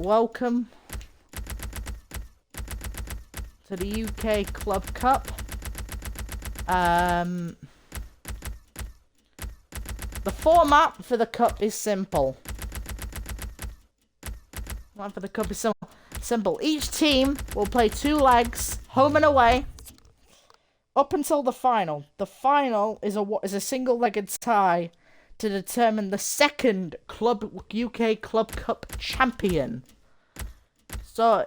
welcome to the UK Club Cup. The format for the cup is simple. Simple. Each team will play 2 legs, home and away, up until the final. The final is a single-legged tie to determine the second UK Club Cup champion. So,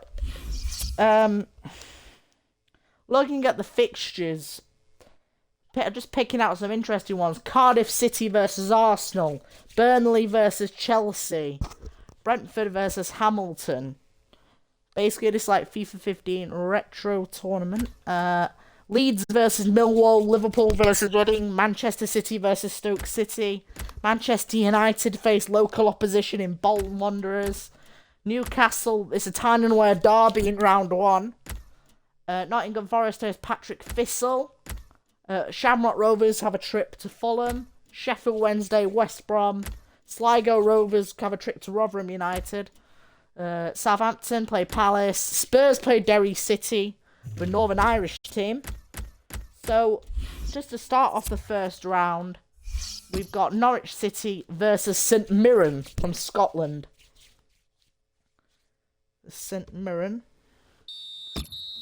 looking at the fixtures, just picking out some interesting ones. Cardiff City versus Arsenal, Burnley versus Chelsea, Brentford versus Hamilton. Basically, this like FIFA 15 retro tournament. Leeds versus Millwall, Liverpool versus Reading, Manchester City versus Stoke City, Manchester United face local opposition in Bolton Wanderers, Newcastle, it's a Tyne-and-Wear derby in round 1, Nottingham Forest host Patrick Thistle, Shamrock Rovers have a trip to Fulham, Sheffield Wednesday, West Brom, Sligo Rovers have a trip to Rotherham United, Southampton play Palace, Spurs play Derry City, the Northern Irish team. So, just to start off the first round, we've got Norwich City versus St Mirren from Scotland. St Mirren.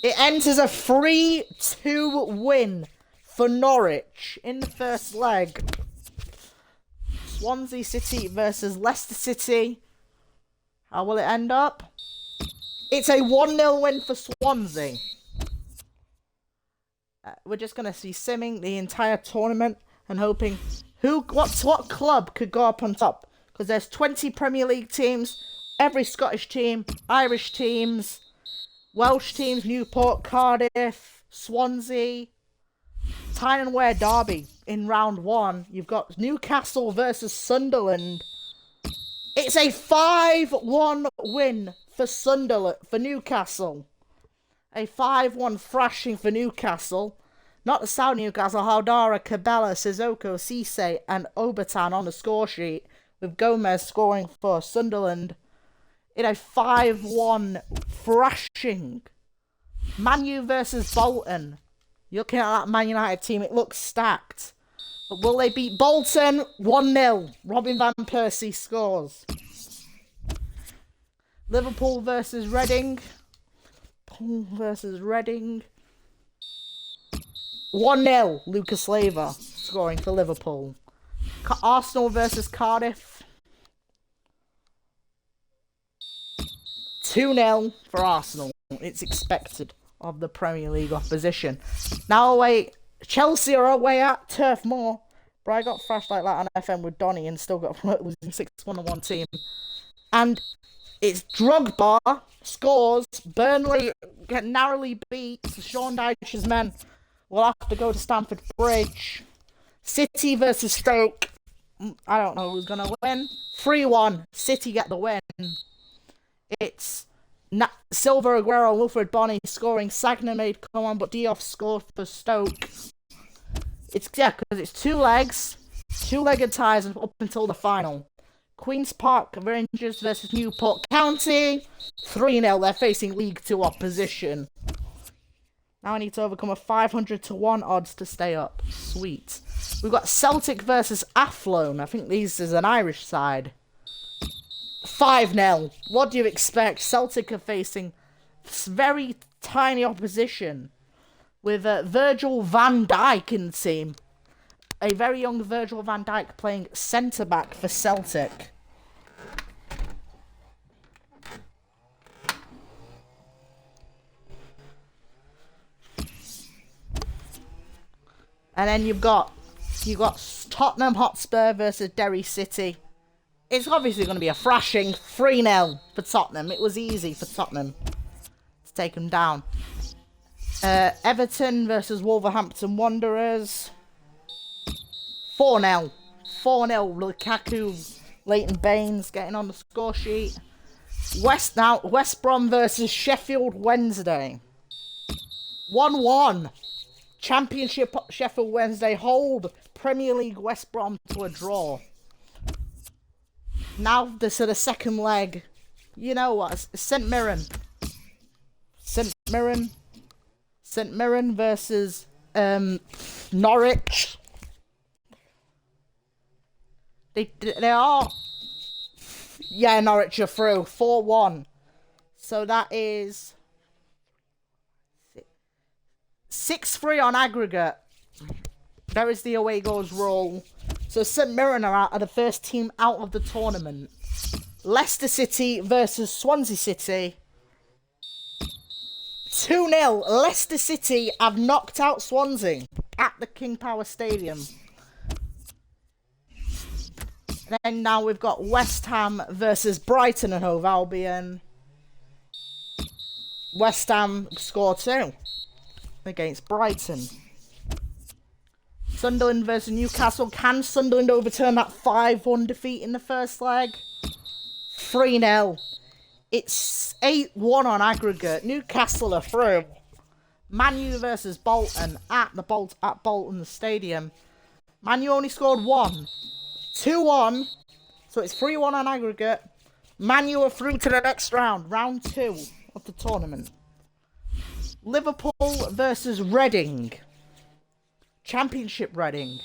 It ends as a 3-2 win for Norwich in the first leg. Swansea City versus Leicester City. How will it end up? It's a 1-0 win for Swansea. We're just going to be simming the entire tournament and hoping what club could go up on top. Because there's 20 Premier League teams, every Scottish team, Irish teams, Welsh teams, Newport, Cardiff, Swansea, Tyne-and-Wear derby in round 1. You've got Newcastle versus Sunderland. It's a 5-1 win for Newcastle. A 5-1 thrashing for Newcastle. Not the South Newcastle, Haldara, Cabela, Sissoko, Cisse and Obertan on the score sheet, with Gomez scoring for Sunderland in a 5-1 thrashing. Man U versus Bolton. You're looking at that Man United team, it looks stacked. But will they beat Bolton? 1-0. Robin Van Persie scores. Liverpool versus Reading. 1-0. Lucas Leiva scoring for Liverpool. Arsenal versus Cardiff. 2-0 for Arsenal. It's expected of the Premier League opposition. Now away, Chelsea are away at Turf Moor. But I got thrashed like that on FM with Donny and still got losing 6-1 on one team. And it's Drogba scores. Burnley get narrowly beat. Sean Dyche's men will have to go to Stamford Bridge. City versus Stoke. I don't know who's going to win. 3-1. City get the win. It's Silva, Aguero, Wilfred Bonny scoring. Sagna made come on, but Diouf scored for Stoke. Because it's 2 legs. 2-legged ties up until the final. Queen's Park Rangers versus Newport County. 3-0. They're facing League 2 opposition. Now I need to overcome a 500-1 odds to stay up. Sweet. We've got Celtic versus Athlone. I think this is an Irish side. 5-0. What do you expect? Celtic are facing very tiny opposition. With Virgil van Dijk in the team. A very young Virgil van Dijk playing centre-back for Celtic. And then you've got Tottenham Hotspur versus Derry City. It's obviously going to be a thrashing. 3-0 for Tottenham. It was easy for Tottenham to take them down. Everton versus Wolverhampton Wanderers. 4-0. 4-0. Lukaku, Leighton Baines getting on the score sheet. West Brom versus Sheffield Wednesday. 1-1. Championship Sheffield Wednesday hold Premier League West Brom to a draw. Now this is the second leg You know what? St Mirren. St Mirren versus Norwich. They are. Yeah, Norwich are through 4-1. So that is 6-3 on aggregate. There is the away goals rule. So St Mirren are the first team out of the tournament. Leicester City versus Swansea City. 2-0. Leicester City have knocked out Swansea at the King Power Stadium. And then now we've got West Ham versus Brighton and Hove Albion. West Ham score 2 against Brighton. Sunderland versus Newcastle. Can Sunderland overturn that 5-1 defeat in the first leg? 3-0. It's 8-1 on aggregate. Newcastle are through. Man U versus Bolton at Bolton Stadium. Man U only scored 1. 2-1. So it's 3-1 on aggregate. Man U are through to the next round. Round 2 of the tournament. Liverpool versus Reading. Championship Reading.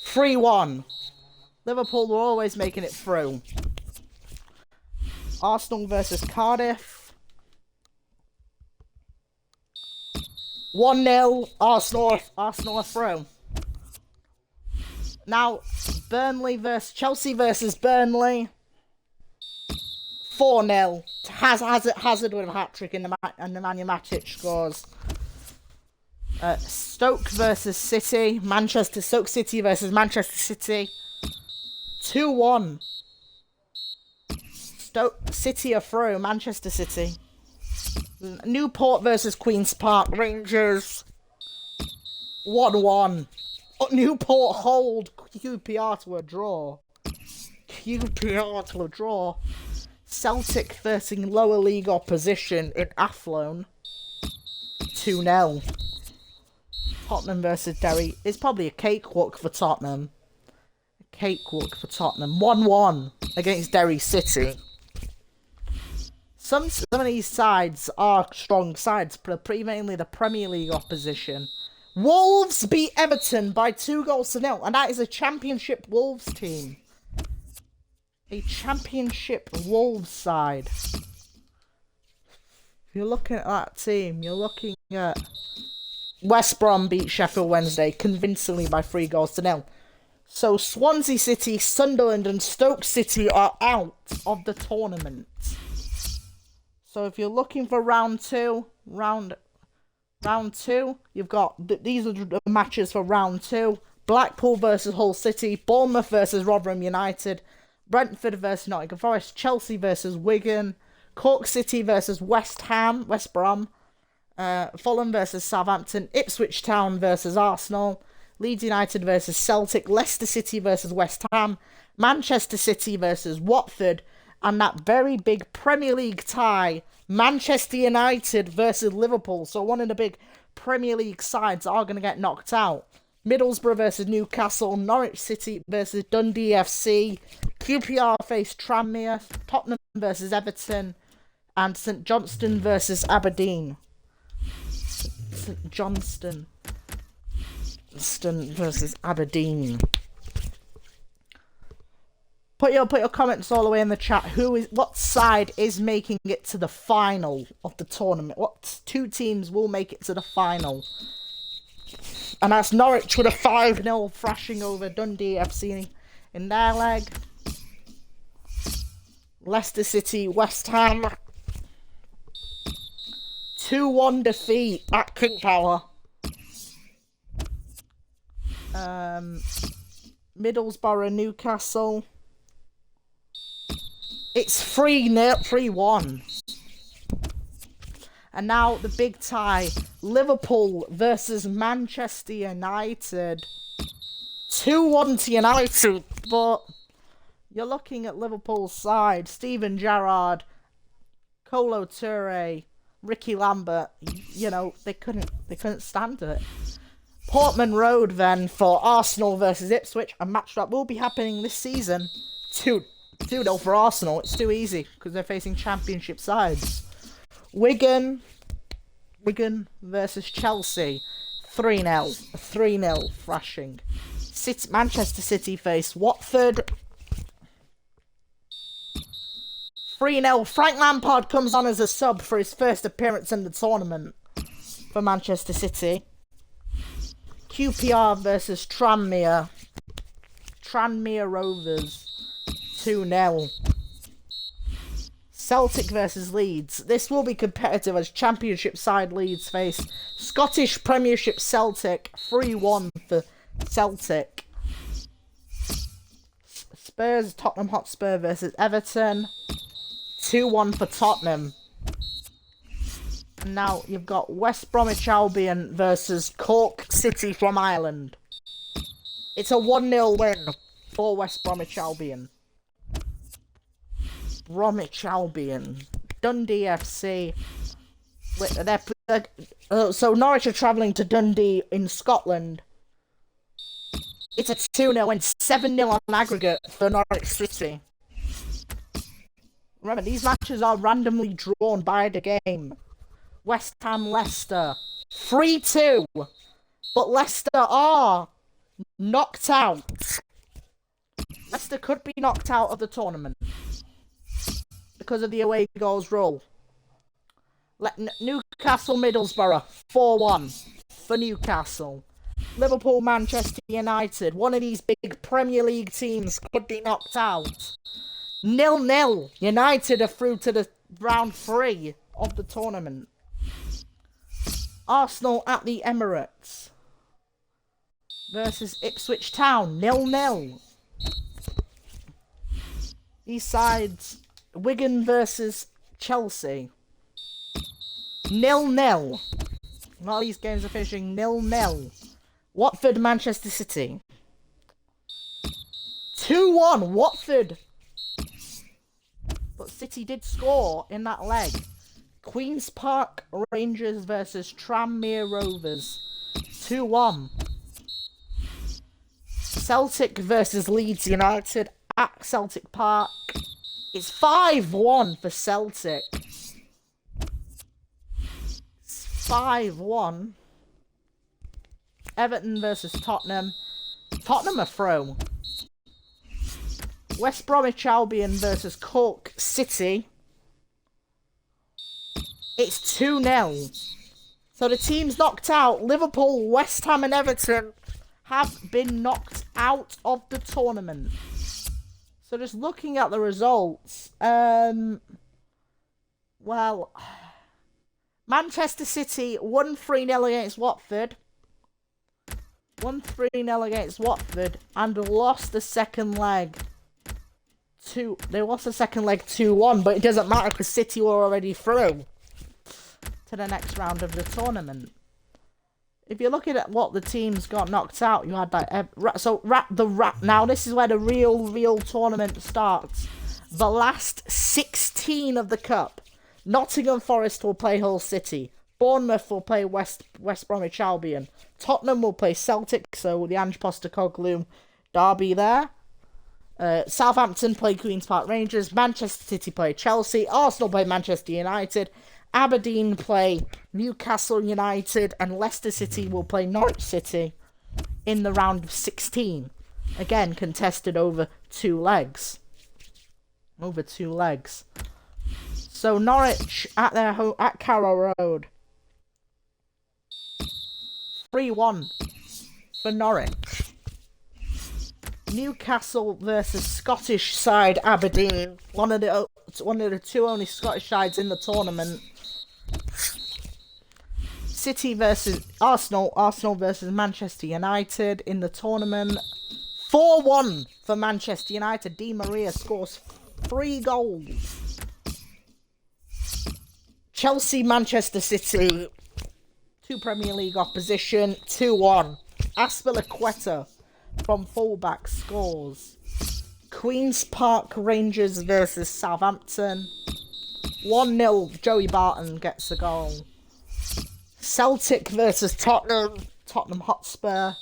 3-1. Liverpool were always making it through. Arsenal versus Cardiff. 1-0. Arsenal are through. Now, Chelsea versus Burnley. 4-0. Hazard with a hat-trick and Nemanja Matic scores. Stoke versus City. Stoke City versus Manchester City. 2-1. Stoke City are through. Manchester City. Newport versus Queen's Park Rangers. 1-1. Newport hold QPR to a draw. QPR to a draw. Celtic versus lower league opposition in Athlone. 2-0. Tottenham versus Derry. It's probably a cakewalk for Tottenham. 1-1 against Derry City. Some of these sides are strong sides, but mainly the Premier League opposition. Wolves beat Everton by 2-0, and that is a Championship Wolves team. A Championship Wolves side. If you're looking at that team, you're looking at West Brom beat Sheffield Wednesday convincingly by 3-0. So Swansea City, Sunderland and Stoke City are out of the tournament. So if you're looking for round two, you've got these are the matches for round 2. Blackpool versus Hull City, Bournemouth versus Rotherham United, Brentford versus Nottingham Forest, Chelsea versus Wigan, Cork City versus West Brom, Fulham versus Southampton, Ipswich Town versus Arsenal, Leeds United versus Celtic, Leicester City versus West Ham, Manchester City versus Watford, and that very big Premier League tie, Manchester United versus Liverpool. So one of the big Premier League sides are going to get knocked out. Middlesbrough versus Newcastle, Norwich City versus Dundee FC, QPR face Tranmere, Tottenham versus Everton, and St Johnstone versus Aberdeen. St Johnstone versus Aberdeen. Put your comments all the way in the chat. What side is making it to the final of the tournament? What 2 teams will make it to the final? And that's Norwich with a 5-0 thrashing over Dundee FC in their leg. Leicester City, West Ham. 2-1 defeat at King Power. Middlesbrough, Newcastle. It's 3-1. And now the big tie. Liverpool versus Manchester United. 2-1 to United. But you're looking at Liverpool's side. Steven Gerrard, Kolo Touré, Ricky Lambert. You know, they couldn't stand it. Portman Road then for Arsenal versus Ipswich. A match that will be happening this season. 2-0 for Arsenal. It's too easy because they're facing championship sides. Wigan versus Chelsea. 3-0. 3-0 thrashing. Manchester City face Watford. 3-0. Frank Lampard comes on as a sub for his first appearance in the tournament for Manchester City. QPR versus Tranmere. Tranmere Rovers. 2-0. Celtic versus Leeds. This will be competitive as Championship side Leeds face Scottish Premiership Celtic. 3-1 for Celtic. Spurs, Tottenham Hotspur versus Everton. 2-1 for Tottenham. And now you've got West Bromwich Albion versus Cork City from Ireland. It's a 1-0 win for West Bromwich Albion. Bromwich Albion. Dundee FC. So Norwich are travelling to Dundee in Scotland. It's a 2-0 win, 7-0 on aggregate for Norwich City. Remember, these matches are randomly drawn by the game. West Ham Leicester. 3-2. But Leicester are knocked out. Leicester could be knocked out of the tournament because of the away goals rule. Newcastle Middlesbrough. 4-1 for Newcastle. Liverpool Manchester United. One of these big Premier League teams could be knocked out. 0-0. United are through to the round 3 of the tournament. Arsenal at the Emirates versus Ipswich Town. 0-0. These sides, Wigan versus Chelsea. 0-0. All these games are finishing 0-0. Watford Manchester City. 2-1 Watford. But City did score in that leg. Queen's Park Rangers versus Tranmere Rovers. 2-1. Celtic versus Leeds United at Celtic Park. It's 5-1 for Celtic. It's 5-1. Everton versus Tottenham. Tottenham are through. West Bromwich Albion versus Cork City. It's 2-0. So the teams knocked out. Liverpool, West Ham and Everton have been knocked out of the tournament. So just looking at the results, well, Manchester City won 3-0 against Watford. Won 3-0 against Watford and lost the second leg. They lost the second leg 2-1, but it doesn't matter because City were already through to the next round of the tournament. If you're looking at what the teams got knocked out, you had like now this is where the real tournament starts. The last 16 of the cup. Nottingham Forest will play Hull City. Bournemouth will play West Bromwich Albion. Tottenham will play Celtic, so the Ange Postecoglou derby there. Southampton play Queen's Park Rangers. Manchester City play Chelsea. Arsenal play Manchester United. Aberdeen play Newcastle United. And Leicester City will play Norwich City in the round of 16. Again, contested over 2 legs. So Norwich at their home at Carrow Road. 3-1 for Norwich. Newcastle versus Scottish side Aberdeen. One of the 2 only Scottish sides in the tournament. City versus Arsenal. Arsenal versus Manchester United in the tournament. 4-1 for Manchester United. Di Maria scores 3 goals. Chelsea Manchester City. 2 Premier League opposition. 2-1. Azpilicueta from fullback scores. Queen's Park Rangers versus Southampton. 1-0. Joey Barton gets a goal. Celtic versus Tottenham. Tottenham Hotspur.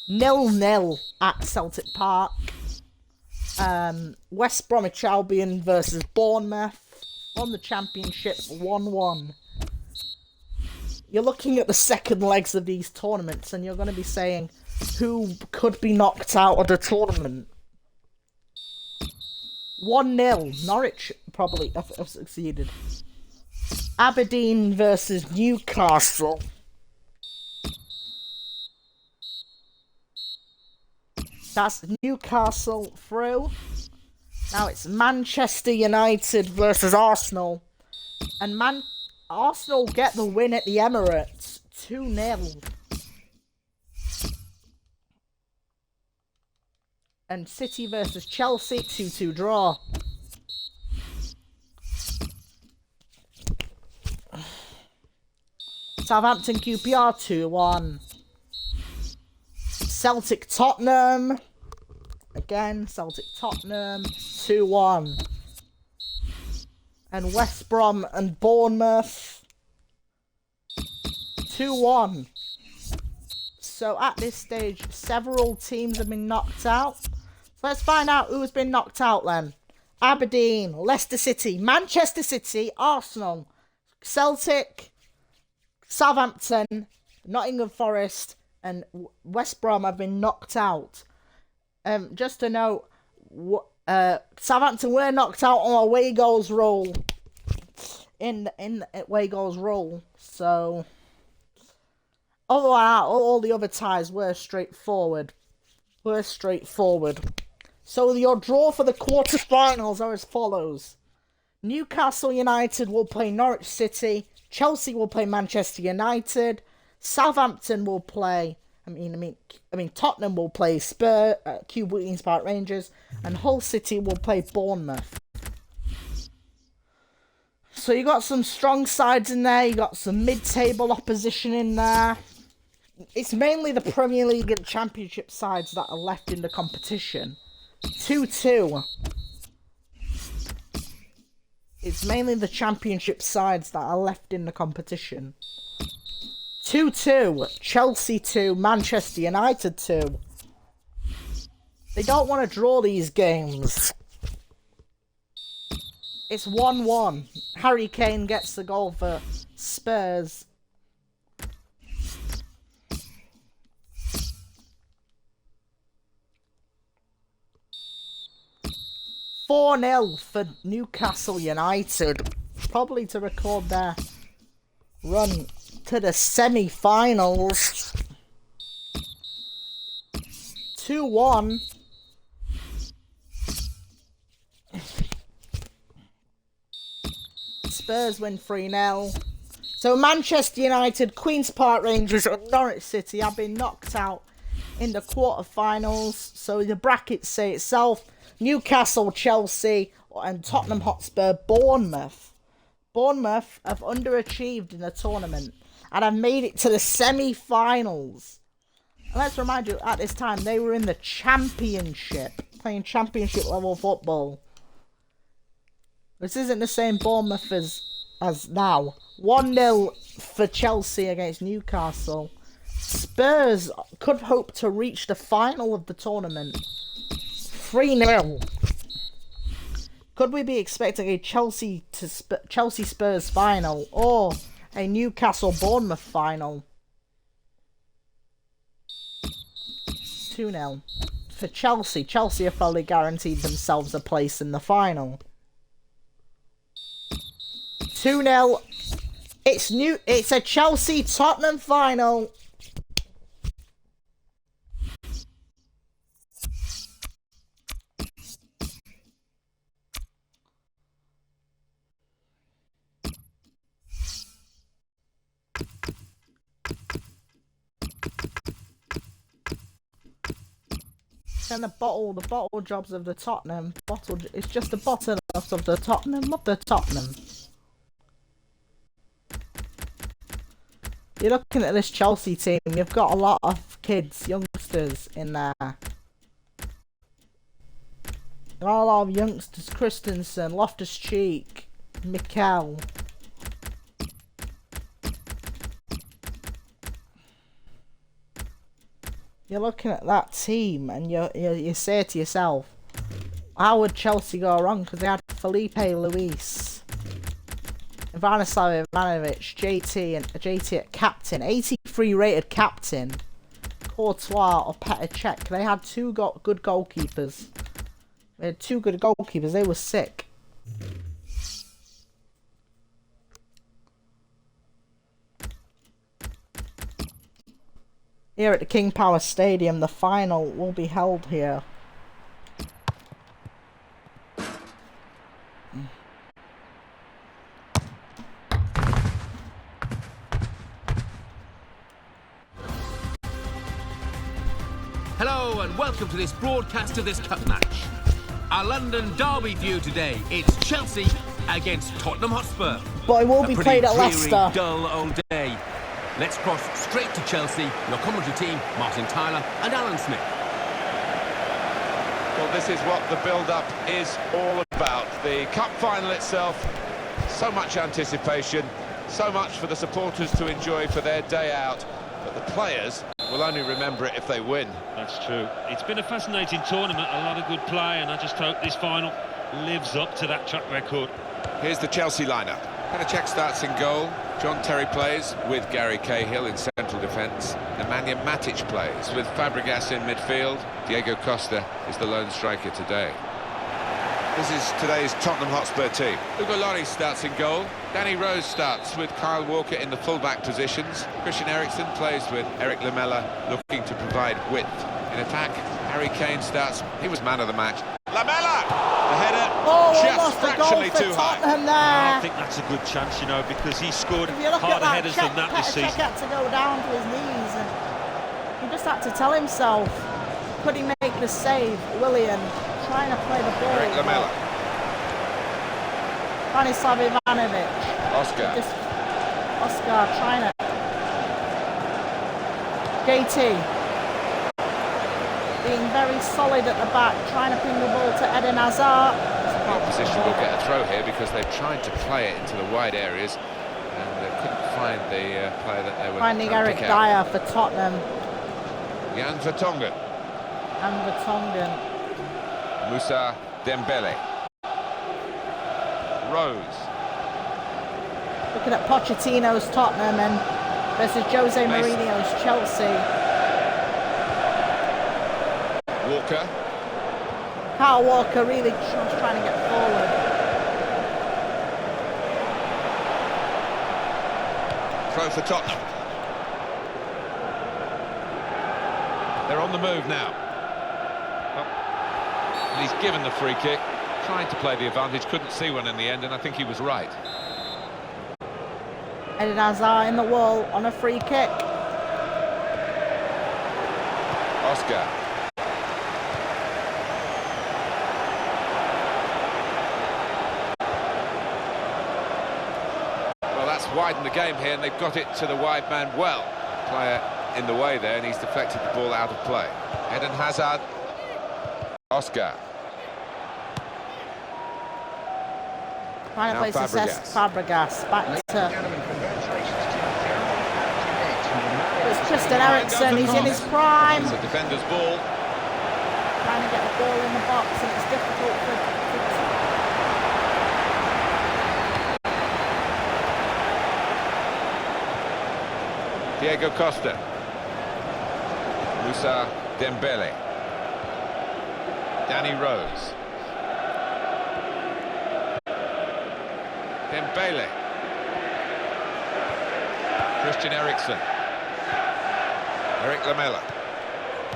0-0 at Celtic Park. West Bromwich Albion versus Bournemouth on the championship 1-1. You're looking at the second legs of these tournaments and you're going to be saying who could be knocked out of the tournament. 1-0. Norwich probably have succeeded. Aberdeen versus Newcastle. That's Newcastle through. Now it's Manchester United versus Arsenal. And Arsenal get the win at the Emirates. 2-0. And City versus Chelsea, 2-2 draw. Southampton QPR, 2-1. Celtic Tottenham. Again, Celtic Tottenham, 2-1. And West Brom and Bournemouth, 2-1. So at this stage, several teams have been knocked out. So let's find out who's been knocked out then. Aberdeen, Leicester City, Manchester City, Arsenal, Celtic, Southampton, Nottingham Forest, and West Brom have been knocked out. Just to note, Southampton were knocked out on away goals rule. In away goals rule. So, other than that, all the other ties were straightforward. So your draw for the quarterfinals are as follows: Newcastle United will play Norwich City. Chelsea will play Manchester United. Southampton will play. Tottenham will play Queen's Park Rangers, and Hull City will play Bournemouth. So you got some strong sides in there. You got some mid-table opposition in there. It's mainly the Premier League and Championship sides that are left in the competition. 2-2. It's mainly the Championship sides that are left in the competition. 2-2. Chelsea 2. Manchester United 2. They don't want to draw these games. It's 1-1. Harry Kane gets the goal for Spurs. $4-0 for Newcastle United. Probably to record their run to the semi-finals. 2-1. Spurs win 3-0. So Manchester United, Queen's Park Rangers and Norwich City have been knocked out in the quarterfinals. So the brackets say itself. Newcastle, Chelsea and Tottenham Hotspur, Bournemouth. Bournemouth have underachieved in the tournament and have made it to the semi-finals. And let's remind you, at this time, they were in the Championship, playing Championship level football. This isn't the same Bournemouth as now. 1-0 for Chelsea against Newcastle. Spurs could hope to reach the final of the tournament. 3-0. Could we be expecting a Chelsea Spurs final or a Newcastle Bournemouth final? 2-0 for Chelsea. Chelsea have probably guaranteed themselves a place in the final. 2-0. It's a Chelsea Tottenham final. And the bottle jobs of the Tottenham. It's just the bottom of the Tottenham, of the Tottenham. You're looking at this Chelsea team, you've got a lot of kids, youngsters in there. Got a lot of youngsters, Christensen, Loftus-Cheek, Mikel. You're looking at that team and you say to yourself, How would Chelsea go wrong? Because they had Felipe Luis, Ivanislav Ivanovic, JT at captain, 83 rated captain, Courtois or Petr Cech. They had two good goalkeepers. They had two good goalkeepers. They were sick. Here at the King Power Stadium, the final will be held here. Hello and welcome to this broadcast of this cup match. Our London derby view today. It's Chelsea against Tottenham Hotspur. But it will be played at Leicester. Dull old day. Let's cross straight to Chelsea. Your commentary team, Martin Tyler and Alan Smith. Well, this is what the build-up is all about. The cup final itself, so much anticipation, so much for the supporters to enjoy for their day out. But the players will only remember it if they win. That's true. It's been a fascinating tournament, a lot of good play, and I just hope this final lives up to that track record. Here's the Chelsea lineup. Petr Cech starts in goal. John Terry plays with Gary Cahill in central defence. Nemanja Matic plays with Fabregas in midfield. Diego Costa is the lone striker today. This is today's Tottenham Hotspur team. Hugo Lloris starts in goal. Danny Rose starts with Kyle Walker in the full-back positions. Christian Eriksen plays with Eric Lamela, looking to provide width. In attack, Harry Kane starts. He was man of the match. Lamela! The header just fractionally too high. I think that's a good chance, you know, because he scored harder headers than that this season. He had to go down to his knees, and he just had to tell himself, could he make the save? Willian trying to play the ball. Eric Lamela. Ivanislav Ivanovic. Oscar. Oscar trying to. JT. Being very solid at the back, trying to ping the ball to Eden Hazard. The opposition will get a throw here because they've tried to play it into the wide areas and they couldn't find the player that they were finding Eric Dyer for Tottenham. Jan Vertonghen. And Vertonghen. Moussa Dembele. Rose. Looking at Pochettino's Tottenham and versus Jose Mourinho's Chelsea. Walker. Kyle Walker really trying to get forward. Throw for Tottenham. They're on the move now. And he's given the free kick, trying to play the advantage, couldn't see one in the end, and I think he was right. Eden Hazard in the wall on a free kick. Oscar. Widen the game here, and they've got it to the wide man well. Player in the way there, and he's deflected the ball out of play. Eden Hazard. Oscar. Trying to play success. Fabregas back to. It's Christian Eriksen. He's in his prime. It's a defender's ball. Trying to get the ball in the box, and it's difficult for Diego Costa. Moussa Dembele. Danny Rose. Dembele. Christian Eriksen. Eric Lamela.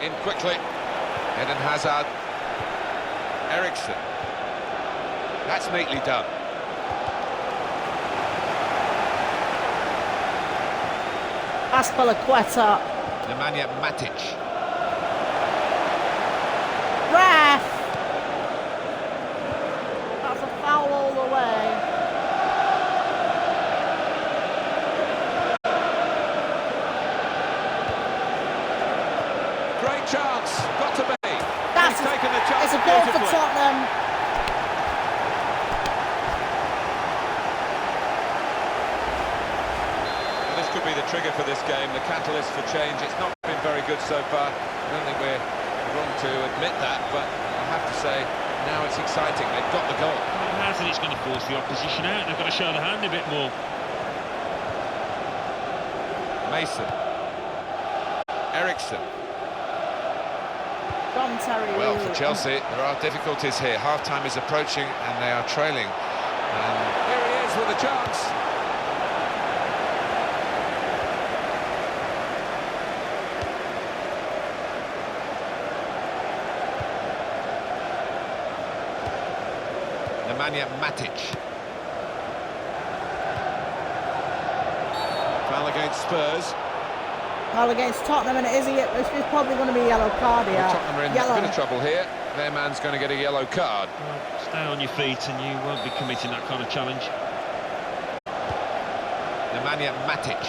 In quickly. Eden Hazard. Eriksen. That's neatly done. Azpilicueta. Nemanja Matic. Ref! That's a foul all the way. Great chance, got to be. That's He's taken the chance. It's a goal for Tottenham. This could be the trigger for this game, the catalyst for change. It's not been very good so far. I don't think we're wrong to admit that, but I have to say, Now it's exciting. They've got the goal. It has, and it's going to force the opposition out. They've got to show the hand a bit more. Mason. Ericsson. John Terry. Well, for Chelsea, there are difficulties here. Half-time is approaching and they are trailing. And here he is with a chance. Nemanja Matic. Foul against Spurs. Well, against Tottenham, and it's probably going to be a yellow card here. Well, Tottenham are in a bit of trouble here. Their man's going to get a yellow card. Well, stay on your feet and you won't be committing that kind of challenge. Nemanja Matic.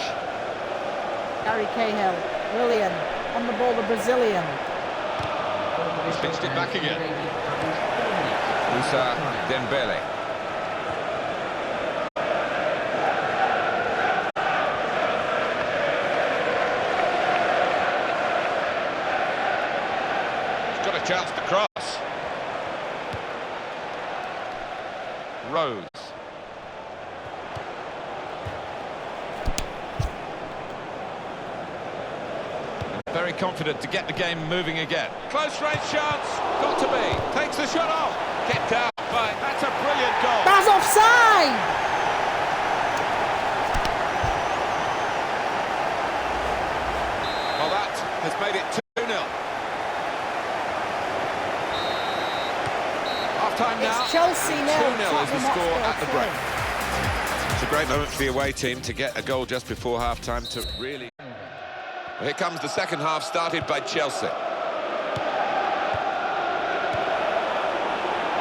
Gary Cahill, Willian, on the ball, the Brazilian. He's pitched it back again. Moussa Dembele. He's got a chance to cross. Rose. Very confident to get the game moving again. Close range chance. Got to be. Takes the shot off. Kept out by. That's a brilliant goal. That's offside! Well, that has made it 2-0. Half-time now. It's Chelsea now. 2-0 is the score at the break. It's a great moment for the away team to get a goal just before half-time to really... Well, here comes the second half, started by Chelsea.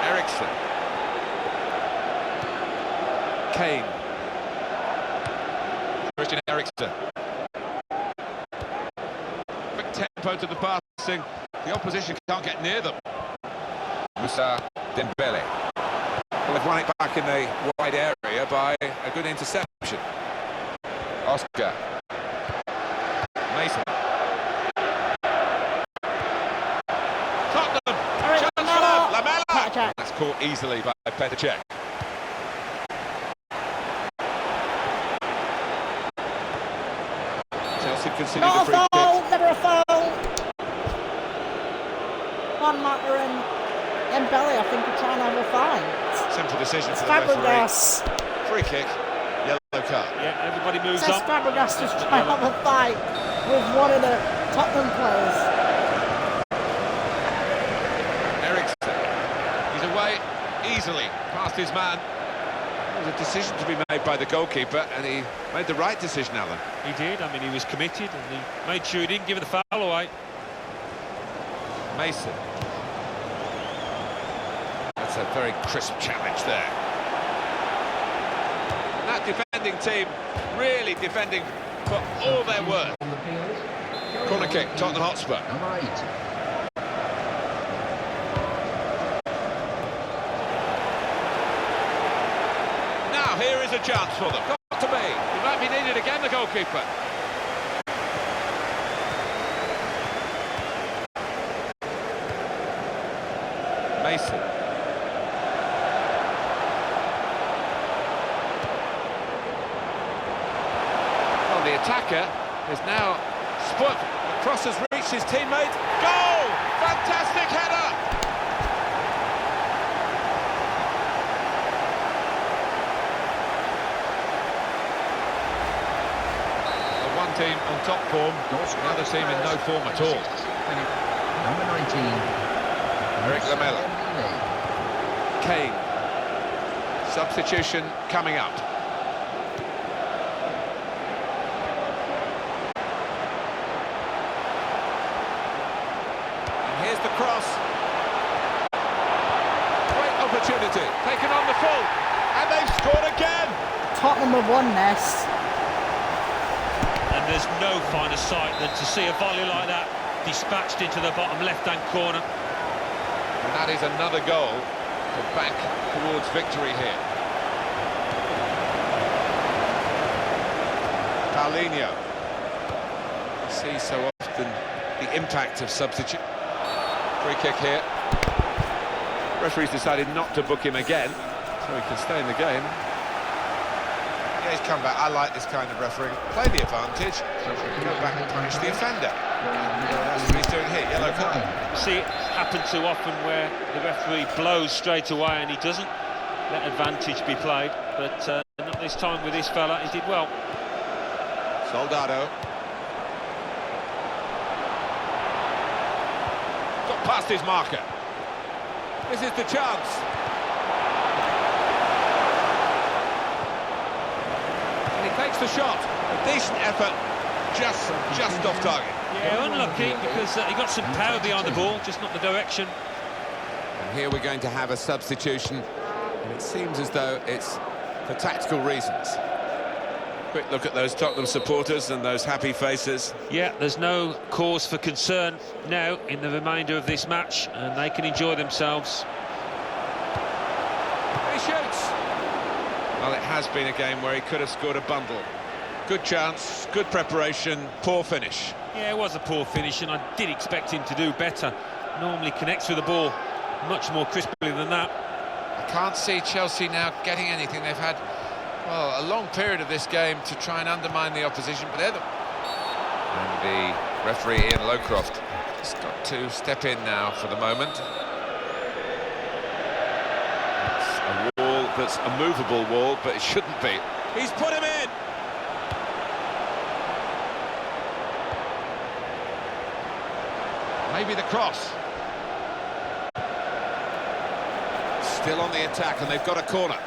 Ericsson. Kane. Christian Eriksen. Quick tempo to the passing. The opposition can't get near them. Moussa Dembele. Well, they've won it back in the wide area by a good interception. Oscar. Mason. Tottenham. Chance for Lamela. That's caught easily by Petr Cech. Chelsea conceded Not a a free foul, kick. never a foul. Juan Mata and Dembele, I think, are trying to have a fight. Simple decision for the referee. Fabregas. Free kick, yellow card. Yeah, everybody moves Says on. Fabregas is trying to have a fight with one of the Tottenham players. Ericsson. He's away easily past his man. It was a decision to be made by the goalkeeper, and he made the right decision, Alan. He did. I mean, he was committed and he made sure he didn't give the foul away. Mason. That's a very crisp challenge there. And that defending team really defending for all their worth. Corner kick, Tottenham Hotspur. Now here is a chance for them. Got to be. He might be needed again, the goalkeeper. Mason. Well, the attacker is now split. The cross has reached his teammate. Goal! Fantastic header! The one team on top form, the other team in no form at all. Number 19. Eric Lamela. Kane. Substitution coming up. And here's the cross. Great opportunity. Taken on the full. And they've scored again. Tottenham have won this. And there's no finer sight than to see a volley like that dispatched into the bottom left-hand corner. And that is another goal to back towards victory here. Paulinho. You see so often the impact of substitute. Free kick here. Referee's decided not to book him again, so he can stay in the game. Yeah, he's come back. I like this kind of refereeing. Play the advantage, go back and punish the offender. And that's what he's doing here, yellow card. See it happen too often where the referee blows straight away and he doesn't let advantage be played, but not this time with this fella. He did well. Soldado. Got past his marker. This is the chance. And he takes the shot. A decent effort, just off target. Yeah, unlucky because he got some power behind the ball, just not the direction. And here we're going to have a substitution, and it seems as though it's for tactical reasons. Quick look at those Tottenham supporters and those happy faces. Yeah, there's no cause for concern now in the remainder of this match, and they can enjoy themselves. He shoots. Well, it has been a game where he could have scored a bundle. Good chance, good preparation, poor finish. Yeah, it was a poor finish, and I did expect him to do better. Normally connects with the ball much more crisply than that. I can't see Chelsea now getting anything. They've had, well, a long period of this game to try and undermine the opposition, but they're the... And the referee Ian Lowcroft has got to step in now for the moment. It's a wall that's a movable wall, but it shouldn't be. He's put him in! Maybe the cross. Still on the attack, and they've got a corner.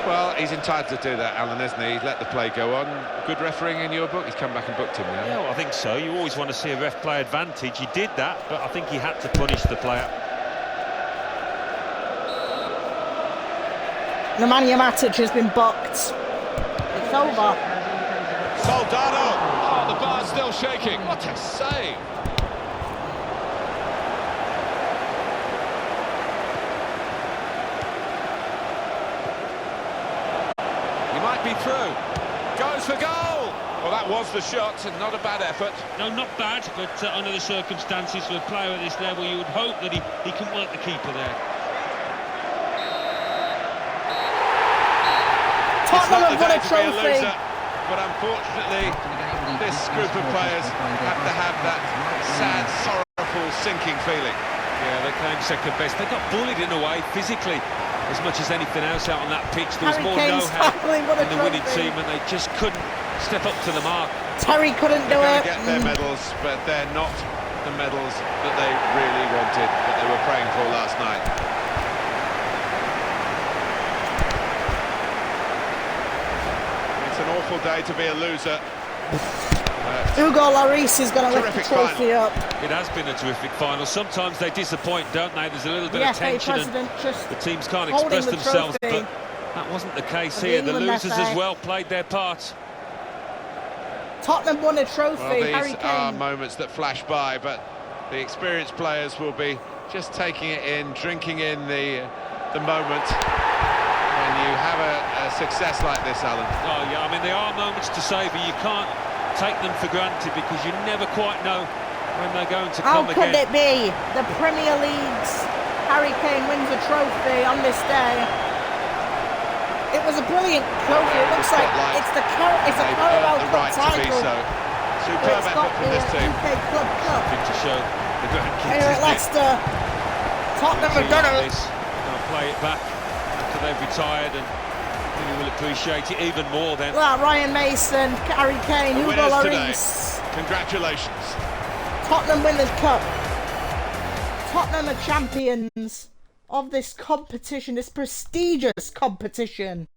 Well, he's entitled to do that, Alan, isn't he? He's let the play go on. Good refereeing in your book? He's come back and booked him now. Yeah, well, I think so. You always want to see a ref play advantage. He did that, but I think he had to punish the player. Nemanja Matic has been booked. It's over. Soldado! Oh, the bar's still shaking. What a save! He might be through. Goes for goal! Well, that was the shot, and not a bad effort. No, not bad, but under the circumstances for a player at this level, you would hope that he can work the keeper there. Tottenham have won a trophy. But unfortunately, this group of players have to have that sad, sorrowful, sinking feeling. Yeah, they came second best. They got bullied in a way, physically, as much as anything else out on that pitch. There was Harry more Kane's know-how finally won a in the winning trophy. team, and they just couldn't step up to the mark. Terry couldn't do They're going it. to get their medals, but they're not the medals that they really wanted, that they were praying for last night. It's an awful day to be a loser. Hugo Lloris is going to lift the Terrific trophy up. It has been a terrific final. Sometimes they disappoint, don't they? There's a little bit The of FA tension, president just and the teams can't holding express the themselves, trophy. but that wasn't the case Of the here. The England losers FA. as well played their part. Tottenham won a trophy. Well, Harry these are Kane. moments that flash by, but the experienced players will be just taking it in, drinking in the moment. When you have a success like this, Alan. Oh yeah, I mean there are moments to savour. You can't take them for granted because you never quite know when they're going to How come could again. it be? The Premier League's Harry Kane wins a trophy on this day. It was a brilliant trophy. It looks like it's a They've Carabao earned the Cup right to be title. so. But Superb it's got effort from the this team. UK Club Cup. Something to show the grandkids. Here at isn't it? Leicester, Tottenham have done Like it. this, they'll play it back after they've retired, and you will appreciate it even more then. Well, Ryan Mason, Harry Kane, The Hugo winners today. Lloris. Congratulations. Tottenham win the cup. Tottenham are champions of this competition, this prestigious competition.